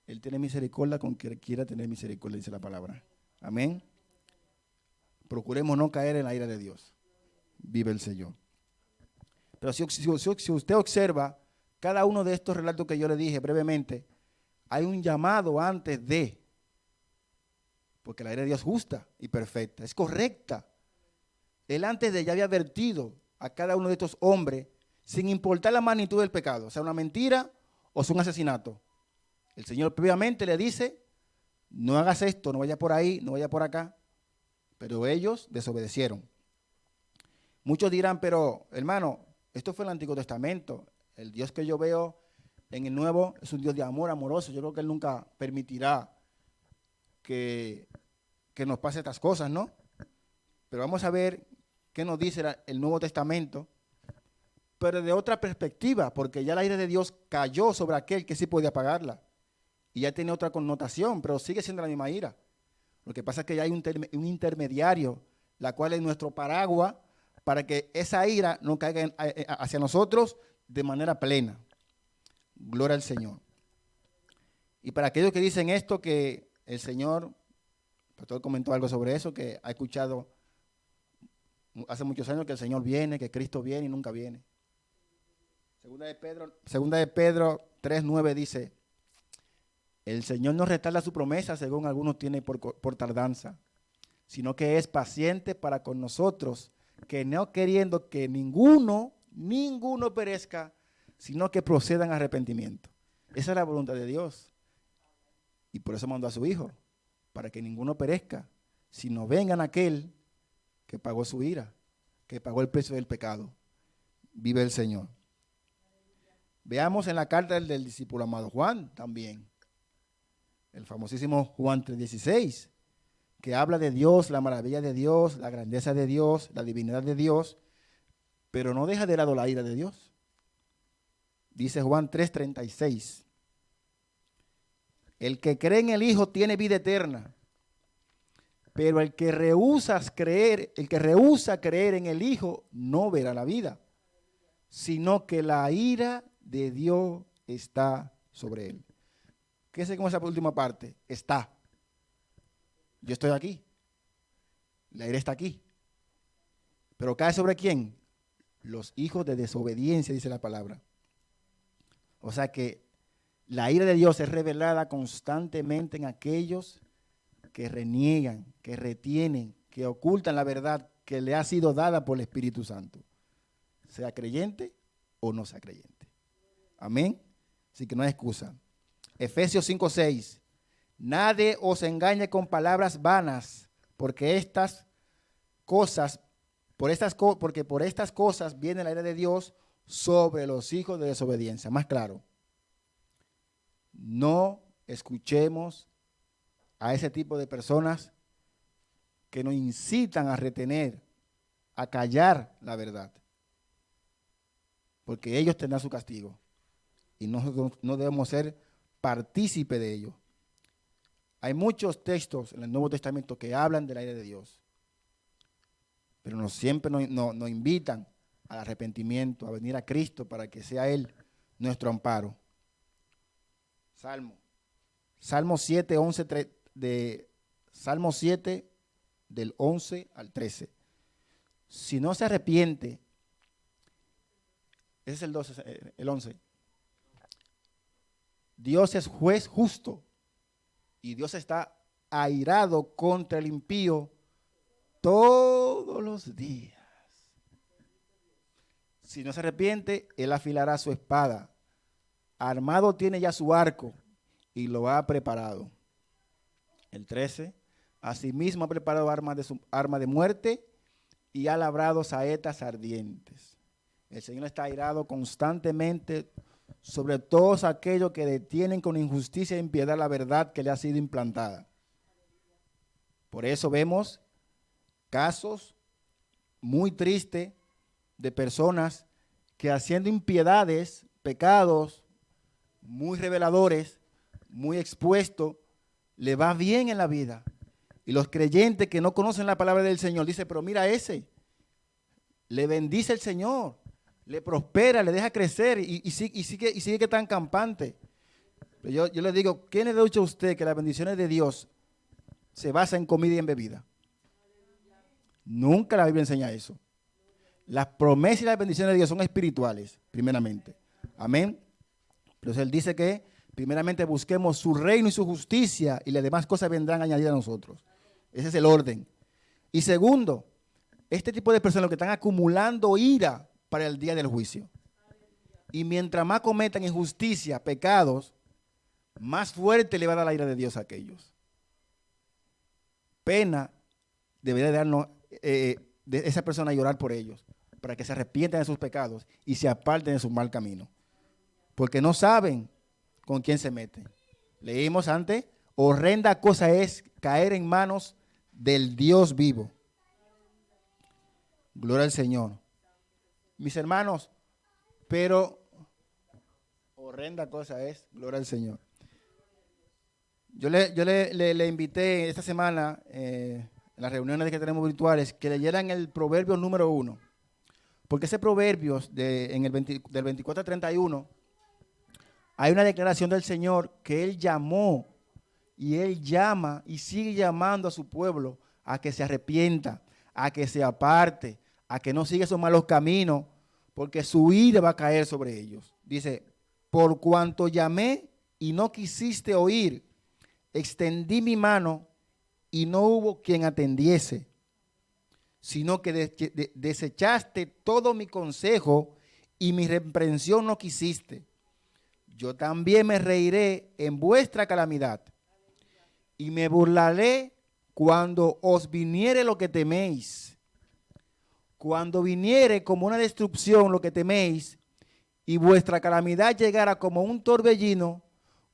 A: Él tiene misericordia con quien quiera tener misericordia, dice la palabra. Amén. Procuremos no caer en la ira de Dios. Vive el Señor. Pero si usted observa cada uno de estos relatos que yo le dije brevemente, hay un llamado antes de, porque la ira de Dios es justa y perfecta, es correcta. Él antes de ya había advertido a cada uno de estos hombres, sin importar la magnitud del pecado, sea una mentira o sea un asesinato. El Señor previamente le dice: no hagas esto, no vaya por ahí, no vaya por acá. Pero ellos desobedecieron. Muchos dirán: pero hermano, esto fue el Antiguo Testamento. El Dios que yo veo en el Nuevo es un Dios de amor, amoroso. Yo creo que Él nunca permitirá que nos pase estas cosas, ¿no? Pero vamos a ver qué nos dice el Nuevo Testamento, pero de otra perspectiva, porque ya la ira de Dios cayó sobre aquel que sí podía pagarla. Y ya tiene otra connotación, pero sigue siendo la misma ira. Lo que pasa es que ya hay un intermediario, la cual es nuestro paraguas, para que esa ira no caiga hacia nosotros de manera plena. Gloria al Señor. Y para aquellos que dicen esto, que el Señor, el pastor comentó algo sobre eso, que ha escuchado hace muchos años que el Señor viene, que Cristo viene y nunca viene. Segunda de Pedro 3:9 dice: el Señor no retarda su promesa, según algunos tienen por tardanza, sino que es paciente para con nosotros, que no queriendo que ninguno perezca, sino que procedan a arrepentimiento. Esa es la voluntad de Dios. Y por eso mandó a su Hijo, para que ninguno perezca, sino vengan aquel que pagó su ira, que pagó el precio del pecado. Vive el Señor. Veamos en la carta del discípulo amado Juan también. El famosísimo Juan 3:16, que habla de Dios, la maravilla de Dios, la grandeza de Dios, la divinidad de Dios, pero no deja de lado la ira de Dios. Dice Juan 3:36, el que cree en el Hijo tiene vida eterna, pero el que rehúsa creer en el Hijo no verá la vida, sino que la ira de Dios está sobre él. ¿Qué es con esa última parte? Está. Yo estoy aquí. La ira está aquí. ¿Pero cae sobre quién? Los hijos de desobediencia, dice la palabra. O sea que la ira de Dios es revelada constantemente en aquellos que reniegan, que retienen, que ocultan la verdad que le ha sido dada por el Espíritu Santo. Sea creyente o no sea creyente. Amén. Así que no hay excusa. Efesios 5:6. Nadie os engañe con palabras vanas, porque por estas cosas viene la ira de Dios sobre los hijos de desobediencia. Más claro, no escuchemos a ese tipo de personas que nos incitan a retener, a callar la verdad, porque ellos tendrán su castigo y nosotros no debemos ser partícipe de ello. Hay muchos textos en el Nuevo Testamento que hablan de la ira de Dios, pero siempre nos invitan al arrepentimiento, a venir a Cristo para que sea Él nuestro amparo. Salmo 7, 11, Salmo 7, del 11 al 13. Si no se arrepiente, ese es el 12, el 11. Dios es juez justo y Dios está airado contra el impío todos los días. Si no se arrepiente, Él afilará su espada. Armado tiene ya su arco y lo ha preparado. El 13. Asimismo ha preparado arma de muerte y ha labrado saetas ardientes. El Señor está airado constantemente sobre todos aquellos que detienen con injusticia e impiedad la verdad que le ha sido implantada. Por eso vemos casos muy tristes de personas que haciendo impiedades, pecados muy reveladores, muy expuestos, le va bien en la vida. Y los creyentes que no conocen la palabra del Señor dicen, pero mira ese, le bendice el Señor, le prospera, le deja crecer y sigue que tan campante. Pero yo le digo, ¿quién le ha dicho a usted que las bendiciones de Dios se basan en comida y en bebida? Nunca la Biblia enseña eso. Las promesas y las bendiciones de Dios son espirituales, primeramente. Amén. Entonces Él dice que primeramente busquemos su reino y su justicia y las demás cosas vendrán añadidas a nosotros. Ese es el orden. Y segundo, este tipo de personas que están acumulando ira para el día del juicio. Y mientras más cometan injusticia, pecados, más fuerte le va a dar la ira de Dios a aquellos. Pena debería darnos de esa persona llorar por ellos, para que se arrepientan de sus pecados y se aparten de su mal camino. Porque no saben con quién se meten. Leímos antes, horrenda cosa es caer en manos del Dios vivo. Gloria al Señor. Mis hermanos, pero horrenda cosa es, gloria al Señor. Yo le invité esta semana, en las reuniones que tenemos virtuales, que leyeran el proverbio número 1. Porque ese proverbio del 24 al 31, hay una declaración del Señor que Él llamó y Él llama y sigue llamando a su pueblo a que se arrepienta, a que se aparte, a que no siga esos malos caminos, porque su ira va a caer sobre ellos. Dice, por cuanto llamé y no quisiste oír, extendí mi mano y no hubo quien atendiese, sino que desechaste todo mi consejo y mi reprensión no quisiste. Yo también me reiré en vuestra calamidad y me burlaré cuando os viniere lo que teméis. Cuando viniere como una destrucción lo que teméis y vuestra calamidad llegara como un torbellino,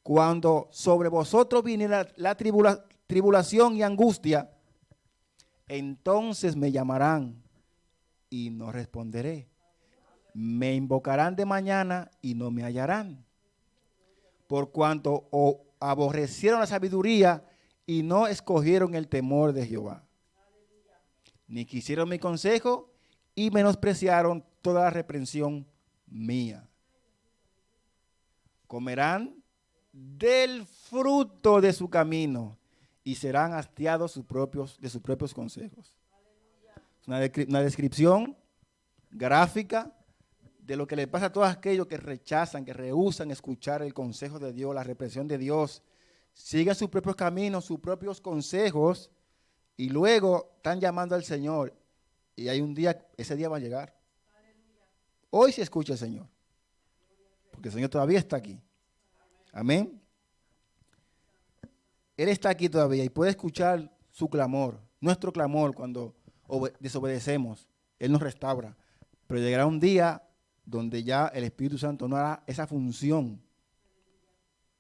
A: cuando sobre vosotros viniera la tribulación y angustia, entonces me llamarán y no responderé. Me invocarán de mañana y no me hallarán. Por cuanto aborrecieron la sabiduría y no escogieron el temor de Jehová. Ni quisieron mi consejo y menospreciaron toda la reprensión mía. Comerán del fruto de su camino y serán hastiados de sus propios consejos. Es una descripción gráfica de lo que le pasa a todos aquellos que rechazan, que rehúsan escuchar el consejo de Dios, la reprensión de Dios, siguen sus propios caminos, sus propios consejos y luego están llamando al Señor y hay un día, ese día va a llegar. Hoy se escucha el Señor, porque el Señor todavía está aquí. Amén. Él está aquí todavía y puede escuchar su clamor, nuestro clamor cuando desobedecemos. Él nos restaura. Pero llegará un día donde ya el Espíritu Santo no hará esa función.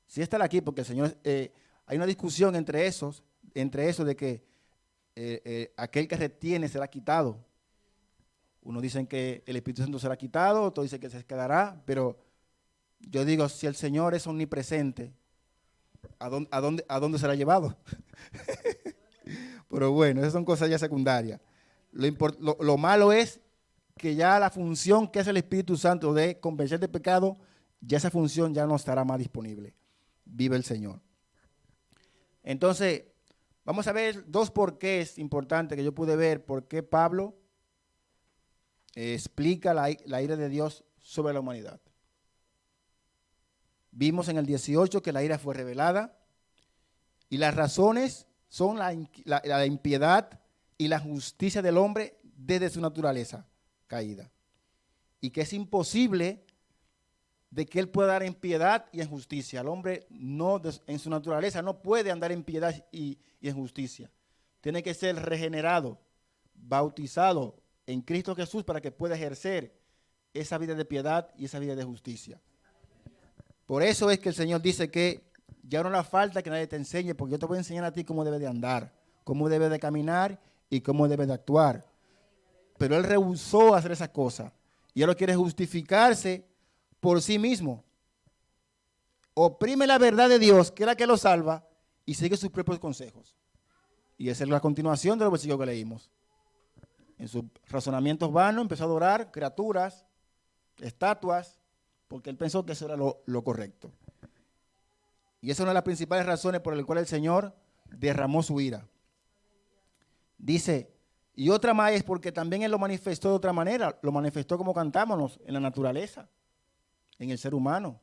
A: Sí estará aquí porque el Señor, hay una discusión entre eso de que aquel que retiene será quitado. Unos dicen que el Espíritu Santo será quitado, otros dicen que se quedará, pero yo digo, si el Señor es omnipresente, a dónde será llevado? Pero bueno, esas son cosas ya secundarias. Lo malo es que ya la función que hace el Espíritu Santo de convencer de pecado, ya esa función ya no estará más disponible. Vive el Señor. Entonces, vamos a ver dos porqués importantes que yo pude ver por qué Pablo explica la ira de Dios sobre la humanidad. Vimos en el 18 que la ira fue revelada y las razones son la impiedad y la justicia del hombre desde su naturaleza caída. Y que es imposible de que él pueda dar en piedad y en justicia. El hombre no, en su naturaleza no puede andar en piedad y en justicia. Tiene que ser regenerado, bautizado en Cristo Jesús para que pueda ejercer esa vida de piedad y esa vida de justicia. Por eso es que el Señor dice que ya no le falta que nadie te enseñe, porque yo te voy a enseñar a ti cómo debes de andar, cómo debes de caminar y cómo debes de actuar. Pero él rehusó hacer esas cosas y él lo quiere justificarse por sí mismo. Oprime la verdad de Dios, que es la que lo salva, y sigue sus propios consejos. Y esa es la continuación de los versículos que leímos. En sus razonamientos vanos empezó a adorar criaturas, estatuas, porque él pensó que eso era lo correcto. Y esa es una de las principales razones por las cuales el Señor derramó su ira. Dice, y otra más es porque también él lo manifestó de otra manera, lo manifestó como cantámonos, en la naturaleza, en el ser humano.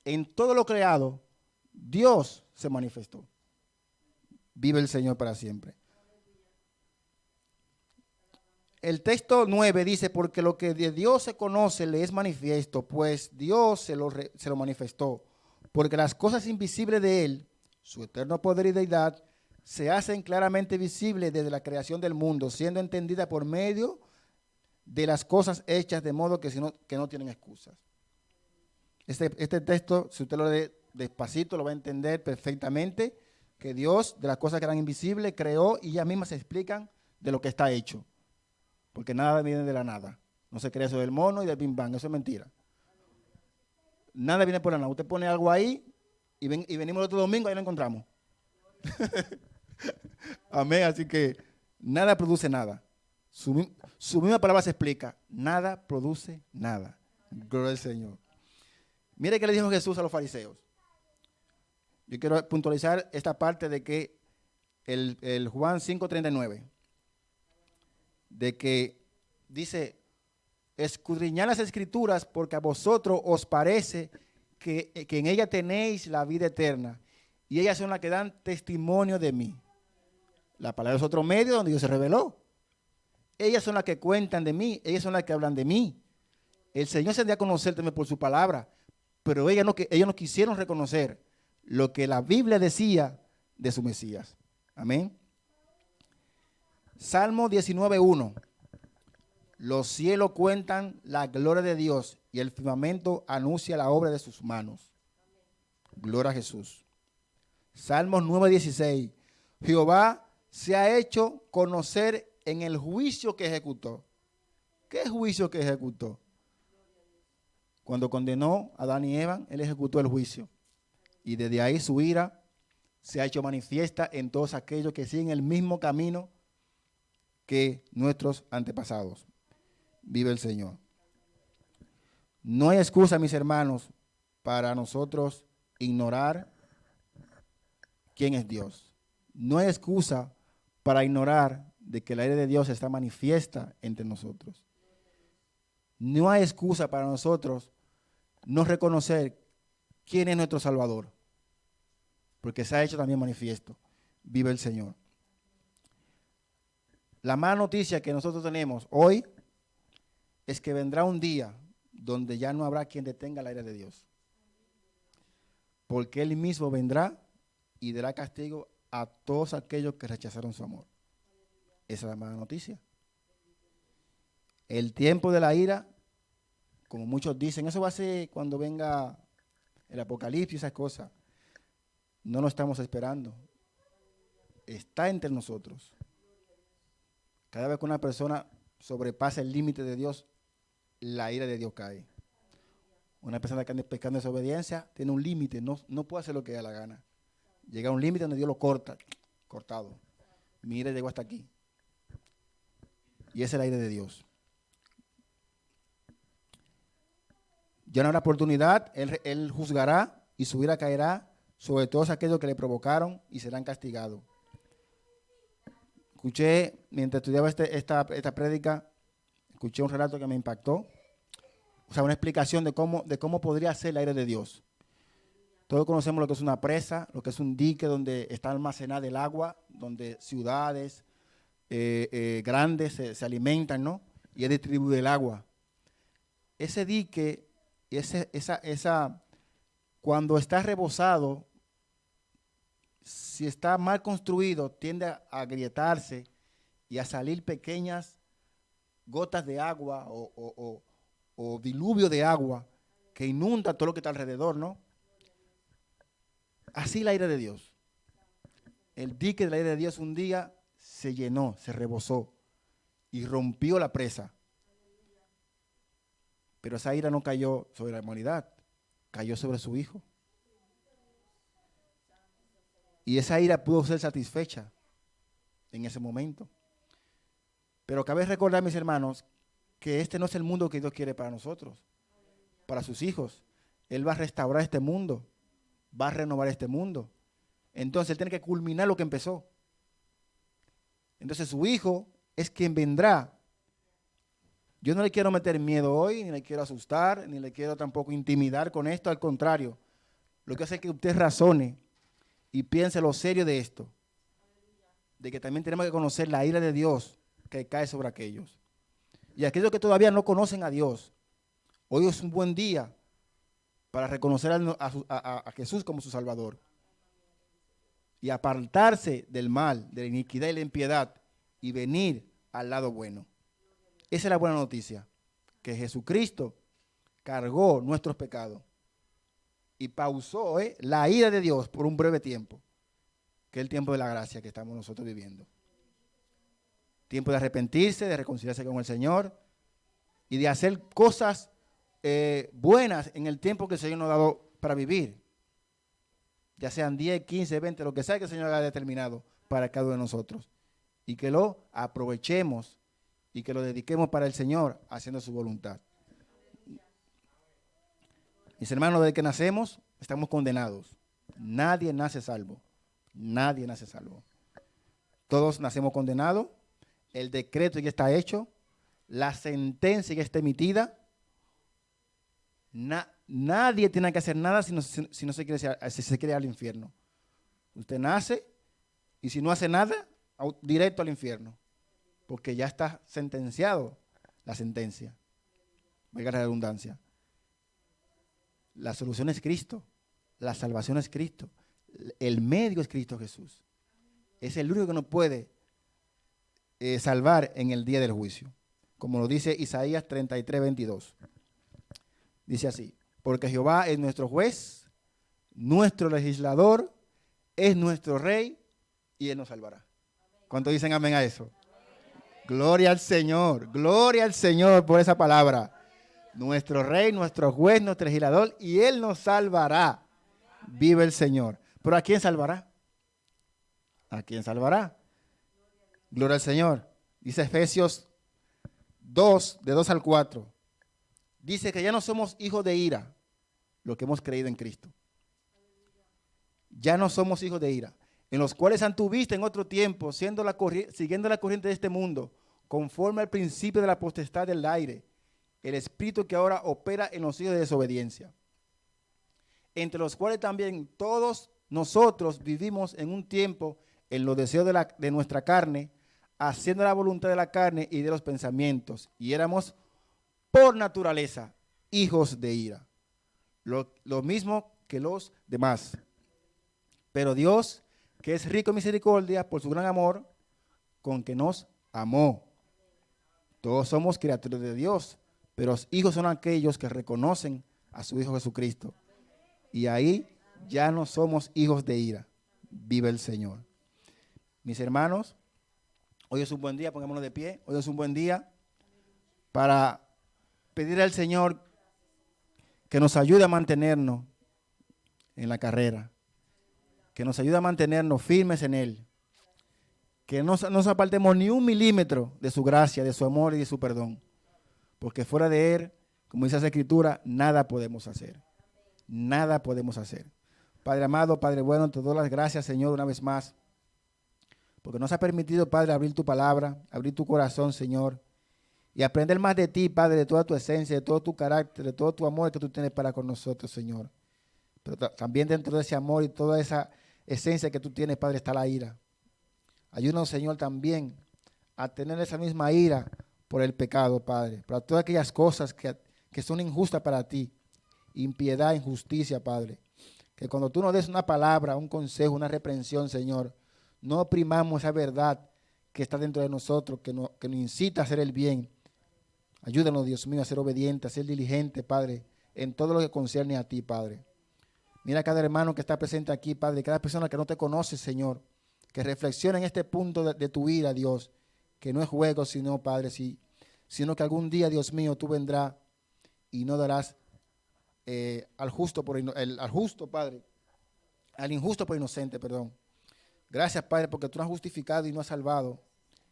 A: En todo lo creado, Dios se manifestó. Vive el Señor para siempre. El texto 9 dice, porque lo que de Dios se conoce le es manifiesto, pues Dios se lo manifestó. Porque las cosas invisibles de Él, su eterno poder y deidad, se hacen claramente visibles desde la creación del mundo, siendo entendidas por medio de las cosas hechas, de modo que no tienen excusas. Este texto, si usted lo lee despacito, lo va a entender perfectamente, que Dios, de las cosas que eran invisibles, creó y ellas mismas se explican de lo que está hecho. Porque nada viene de la nada. No se crea eso del mono y del bim bang, eso es mentira. Nada viene por la nada. Usted pone algo ahí y venimos el otro domingo y ahí lo encontramos. Amén, así que nada produce nada. Su misma palabra se explica. Nada produce nada. Gloria al Señor. Mire qué le dijo Jesús a los fariseos. Yo quiero puntualizar esta parte de que el Juan 5:39, de que dice, escudriñad las escrituras porque a vosotros os parece que en ella tenéis la vida eterna y ellas son las que dan testimonio de mí. La palabra es otro medio donde Dios se reveló. Ellas son las que cuentan de mí, ellas son las que hablan de mí. El Señor se dio a conocer también por su palabra, pero ellos no quisieron reconocer lo que la Biblia decía de su Mesías. Amén. Salmo 19:1. Los cielos cuentan la gloria de Dios y el firmamento anuncia la obra de sus manos. Gloria a Jesús. Salmos 9:16. Jehová se ha hecho conocer en el juicio que ejecutó. ¿Qué juicio que ejecutó? Cuando condenó a Adán y Eva, él ejecutó el juicio. Y desde ahí su ira se ha hecho manifiesta en todos aquellos que siguen el mismo camino que nuestros antepasados. Vive el Señor. No hay excusa, mis hermanos, para nosotros ignorar quién es Dios. No hay excusa para ignorar de que la ira de Dios está manifiesta entre nosotros. No hay excusa para nosotros no reconocer quién es nuestro Salvador, porque se ha hecho también manifiesto. Vive el Señor. La mala noticia que nosotros tenemos hoy es que vendrá un día donde ya no habrá quien detenga la ira de Dios, porque Él mismo vendrá y dará castigo a todos aquellos que rechazaron su amor. Esa es la mala noticia. El tiempo de la ira, como muchos dicen, eso va a ser cuando venga el apocalipsis y esas cosas. No lo estamos esperando. Está entre nosotros. Cada vez que una persona sobrepasa el límite de Dios, la ira de Dios cae. Una persona que anda pecando en desobediencia tiene un límite, no puede hacer lo que da la gana. Llega a un límite donde Dios lo corta, cortado. Mi ira llegó hasta aquí. Y ese es el ira de Dios. Ya no habrá oportunidad, él juzgará y su ira caerá sobre todos aquellos que le provocaron y serán castigados. Escuché, mientras estudiaba esta prédica, escuché un relato que me impactó. O sea, una explicación de cómo podría ser la ira de Dios. Todos conocemos lo que es una presa, lo que es un dique donde está almacenada el agua, donde ciudades grandes se alimentan, ¿no? Y es distribuido el agua. Ese dique, cuando está rebosado, si está mal construido, tiende a agrietarse y a salir pequeñas gotas de agua o diluvio de agua que inunda todo lo que está alrededor, ¿no? Así la ira de Dios. El dique de la ira de Dios un día se llenó, se rebosó y rompió la presa. Pero esa ira no cayó sobre la humanidad, cayó sobre su Hijo. Y esa ira pudo ser satisfecha en ese momento. Pero cabe recordar, mis hermanos, que este no es el mundo que Dios quiere para nosotros, para sus hijos. Él va a restaurar este mundo, va a renovar este mundo. Entonces Él tiene que culminar lo que empezó. Entonces su Hijo es quien vendrá. Yo no le quiero meter miedo hoy, ni le quiero asustar, ni le quiero tampoco intimidar con esto. Al contrario, lo que hace es que usted razone y piense lo serio de esto. De que también tenemos que conocer la ira de Dios que cae sobre aquellos. Y aquellos que todavía no conocen a Dios, hoy es un buen día para reconocer a Jesús como su Salvador. Y apartarse del mal, de la iniquidad y la impiedad y venir al lado bueno. Esa es la buena noticia, que Jesucristo cargó nuestros pecados y pausó la ira de Dios por un breve tiempo, que es el tiempo de la gracia que estamos nosotros viviendo. Tiempo de arrepentirse, de reconciliarse con el Señor y de hacer cosas buenas en el tiempo que el Señor nos ha dado para vivir. Ya sean 10, 15, 20, lo que sea que el Señor haya determinado para cada uno de nosotros. Y que lo aprovechemos y que lo dediquemos para el Señor haciendo su voluntad. Mis hermanos, desde que nacemos estamos condenados. Nadie nace salvo. Nadie nace salvo. Todos nacemos condenados. El decreto ya está hecho. La sentencia ya está emitida. Nadie tiene que hacer nada si se quiere ir al infierno. Usted nace y si no hace nada, directo al infierno. Porque ya está sentenciado la sentencia. Valga la redundancia. La solución es Cristo. La salvación es Cristo. El medio es Cristo Jesús. Es el único que nos puede salvar en el día del juicio. Como lo dice Isaías 33, 22. Dice así: porque Jehová es nuestro juez, nuestro legislador, es nuestro rey y Él nos salvará. ¿Cuántos dicen amén a eso? Gloria al Señor por esa palabra. Nuestro rey, nuestro juez, nuestro legislador, y Él nos salvará. Vive el Señor. ¿Pero a quién salvará? ¿A quién salvará? Gloria al Señor. Dice Efesios 2, de 2 al 4. Dice que ya no somos hijos de ira, los que hemos creído en Cristo. Ya no somos hijos de ira, en los cuales anduviste en otro tiempo, siguiendo la corriente de este mundo, conforme al principio de la potestad del aire, el espíritu que ahora opera en los hijos de desobediencia, entre los cuales también todos nosotros vivimos en un tiempo en los deseos de nuestra carne, haciendo la voluntad de la carne y de los pensamientos, y éramos por naturaleza hijos de ira, lo mismo que los demás. Pero Dios, que es rico en misericordia, por su gran amor, con que nos amó. Todos somos criaturas de Dios, pero los hijos son aquellos que reconocen a su Hijo Jesucristo. Y ahí ya no somos hijos de ira. Vive el Señor. Mis hermanos, hoy es un buen día, pongámonos de pie. Hoy es un buen día para pedir al Señor que nos ayude a mantenernos en la carrera. que nos ayude a mantenernos firmes en Él, que no nos apartemos ni un milímetro de su gracia, de su amor y de su perdón, porque fuera de Él, como dice la Escritura, nada podemos hacer, nada podemos hacer. Padre amado, Padre bueno, te doy las gracias, Señor, una vez más, porque nos ha permitido, Padre, abrir tu palabra, abrir tu corazón, Señor, y aprender más de ti, Padre, de toda tu esencia, de todo tu carácter, de todo tu amor que tú tienes para con nosotros, Señor. Pero también dentro de ese amor y toda esa esencia que tú tienes, Padre, está la ira. Ayúdanos, Señor, también a tener esa misma ira por el pecado, Padre, para todas aquellas cosas que son injustas para ti, impiedad, injusticia, Padre. Que cuando tú nos des una palabra, un consejo, una reprensión, Señor, no oprimamos esa verdad que está dentro de nosotros, que nos incita a hacer el bien. Ayúdanos, Dios mío, a ser obedientes, a ser diligentes, Padre, en todo lo que concierne a ti, Padre. Mira a cada hermano que está presente aquí, Padre, cada persona que no te conoce, Señor, que reflexione en este punto de tu ira, Dios, que no es juego, sino, Padre, sino que algún día, Dios mío, tú vendrás y no darás al justo, Padre, al injusto por inocente, perdón. Gracias, Padre, porque tú nos has justificado y nos has salvado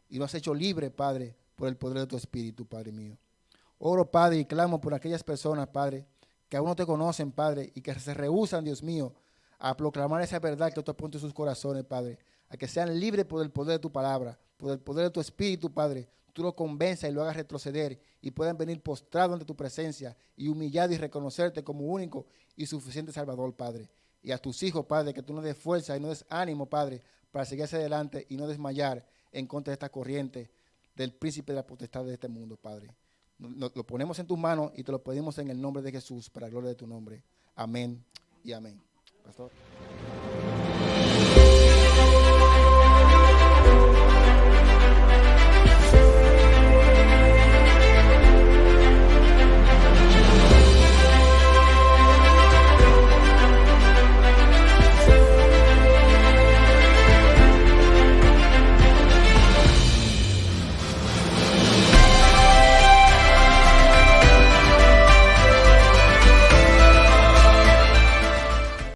A: y nos has hecho libre, Padre, por el poder de tu Espíritu, Padre mío. Oro, Padre, y clamo por aquellas personas, Padre, que aún no te conocen, Padre, y que se rehúsan, Dios mío, a proclamar esa verdad que tú has puesto en sus corazones, Padre, a que sean libres por el poder de tu palabra, por el poder de tu Espíritu, Padre. Tú lo convenzas y lo hagas retroceder y puedan venir postrados ante tu presencia y humillados y reconocerte como único y suficiente Salvador, Padre. Y a tus hijos, Padre, que tú nos des fuerza y nos des ánimo, Padre, para seguir hacia adelante y no desmayar en contra de esta corriente del príncipe de la potestad de este mundo, Padre. Lo ponemos en tus manos y te lo pedimos en el nombre de Jesús, para la gloria de tu nombre. Amén y amén. Pastor.